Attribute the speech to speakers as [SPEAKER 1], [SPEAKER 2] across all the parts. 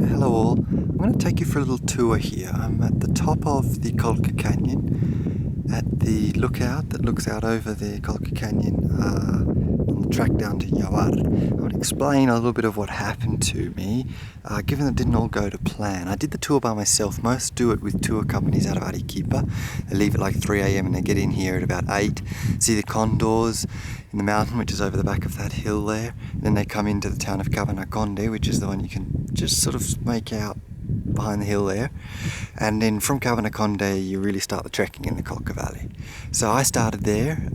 [SPEAKER 1] Hello all, I'm going to take you for a little tour here. I'm at the top of the Colca Canyon, at the lookout that looks out over the Colca Canyon on the track down to Yawar. I want to explain a little bit of what happened to me, given that it didn't all go to plan. I did the tour by myself. Most do it with tour companies out of Arequipa. They leave at like 3 a.m. and they get in here at about 8, see the condors in the mountain, which is over the back of that hill there. And then they come into the town of Cabanaconde, which is the one you can just sort of make out behind the hill there. And then from Cabanaconde you really start the trekking in the Colca Valley. So I started there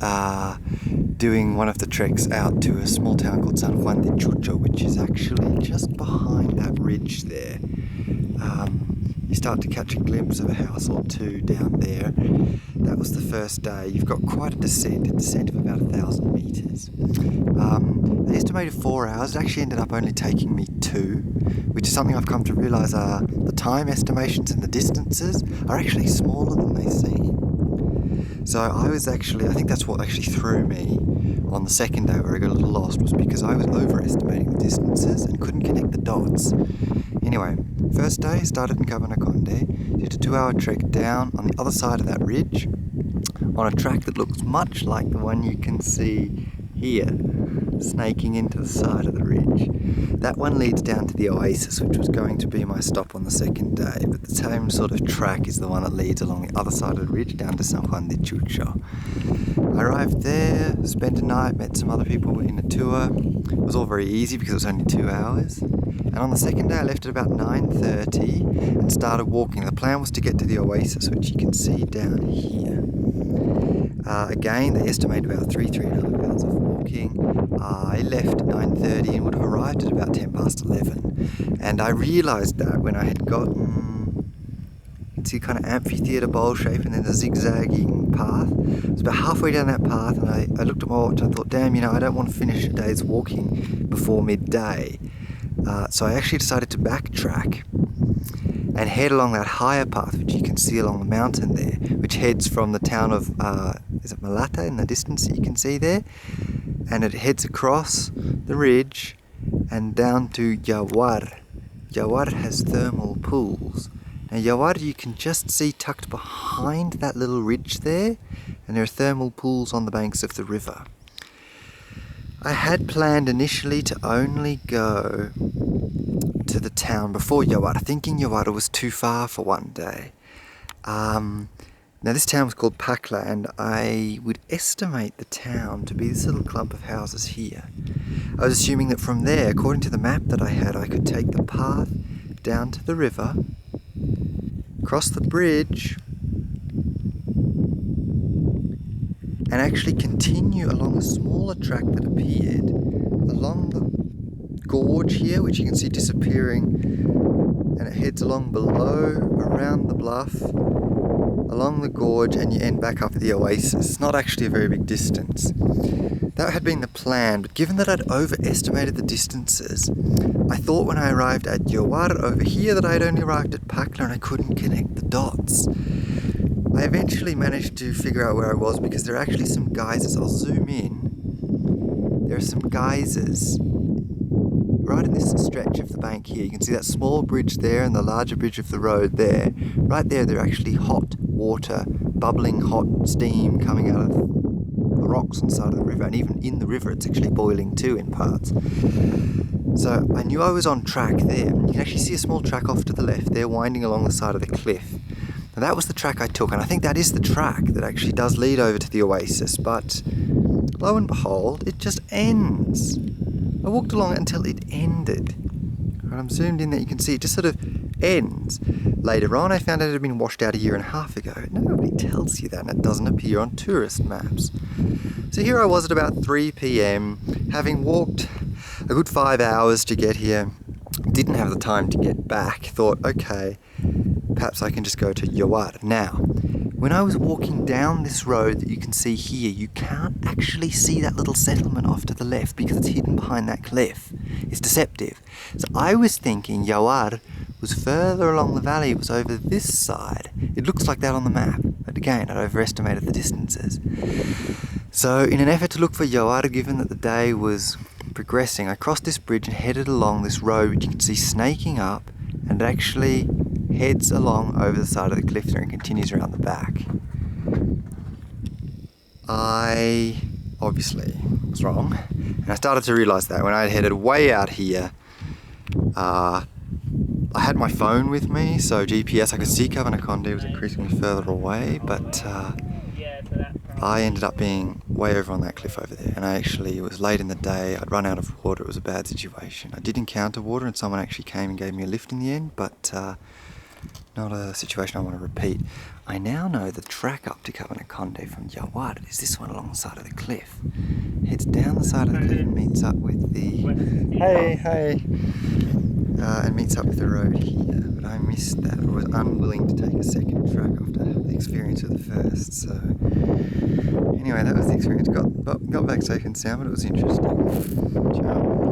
[SPEAKER 1] doing one of the treks out to a small town called San Juan de Chucho, which is actually just behind that ridge there. You start to catch a glimpse of a house or two down there. That was the first day. You've got quite a descent of about 1,000 metres. They estimated 4 hours. It actually ended up only taking me 2, which is something I've come to realise the time estimations and the distances are actually smaller than they seem. So I think that's what actually threw me on the second day where I got a little lost, was because I was overestimating the distances and couldn't connect the dots. Anyway, first day started in Cabanaconde, did a 2-hour trek down on the other side of that ridge on a track that looks much like the one you can see here, snaking into the side of the ridge. That one leads down to the oasis, which was going to be my stop on the second day, but the same sort of track is the one that leads along the other side of the ridge down to San Juan de Chucho. I arrived there, spent a night, met some other people in a tour. It was all very easy because it was only 2 hours. And on the second day I left at about 9:30 and started walking. The plan was to get to the oasis, which you can see down here. Again, they estimate about 3.5 hours of walking. I left at 9:30 and would have arrived at about 11:10. And I realised that when I had gotten, you can see kind of amphitheatre bowl shape and then the zigzagging path. It was about halfway down that path and I looked at my watch and I thought, damn, I don't want to finish a day's walking before midday. So I actually decided to backtrack and head along that higher path, which you can see along the mountain there, which heads from the town of, is it Malata in the distance that you can see there? And it heads across the ridge and down to Yawar. Yawar has thermal pools. Now Yawar you can just see tucked behind that little ridge there, and there are thermal pools on the banks of the river. I had planned initially to only go to the town before Yawar, thinking Yawar was too far for one day. Now this town was called Pakla, and I would estimate the town to be this little clump of houses here. I was assuming that from there, according to the map that I had, I could take the path down to the river, cross the bridge, and actually continue along a smaller track that appeared along the gorge here, which you can see disappearing, and it heads along below, around the bluff, along the gorge, and you end back up at the oasis. It's not actually a very big distance. That had been the plan, but given that I'd overestimated the distances, I thought when I arrived at Yawar over here that I'd only arrived at Pakla and I couldn't connect the dots. I eventually managed to figure out where I was because there are actually some geysers. I'll zoom in. There are some geysers right in this stretch of the bank here. You can see that small bridge there and the larger bridge of the road there. Right there, they're actually hot water, bubbling hot steam coming out of the rocks on the side of the river, and even in the river it's actually boiling too in parts. So I knew I was on track there. You can actually see a small track off to the left there winding along the side of the cliff. Now that was the track I took, and I think that is the track that actually does lead over to the oasis, but lo and behold, it just ends. I walked along it until it ended. And I'm zoomed in there, you can see it just sort of ends. Later on I found out it had been washed out 1.5 years ago. Nobody tells you that, and it doesn't appear on tourist maps. So here I was at about 3 p.m, having walked a good 5 hours to get here. Didn't have the time to get back. Thought, okay, perhaps I can just go to Yawar. Now, when I was walking down this road that you can see here, you can't actually see that little settlement off to the left because it's hidden behind that cliff. It's deceptive. So I was thinking Yawar was further along the valley, it was over this side. It looks like that on the map, but again, I'd overestimated the distances. So in an effort to look for Yawar, given that the day was progressing, I crossed this bridge and headed along this road which you can see snaking up and it actually heads along over the side of the cliff there and continues around the back. I obviously was wrong, and I started to realise that when I headed way out here. I had my phone with me, so GPS, I could see Colca Canyon was increasingly further away, but I ended up being way over on that cliff over there, and it was late in the day, I'd run out of water, it was a bad situation. I did encounter water and someone actually came and gave me a lift in the end, but not a situation I want to repeat. I now know the track up to Colca Canyon from Yawad is this one along the side of the cliff. Heads down the side of the cliff and meets up with the... and meets up with the road here, but I missed that. I was unwilling to take a second track after the experience of the first, so anyway, that was the experience. Got back safe and sound, but it was interesting. Ciao.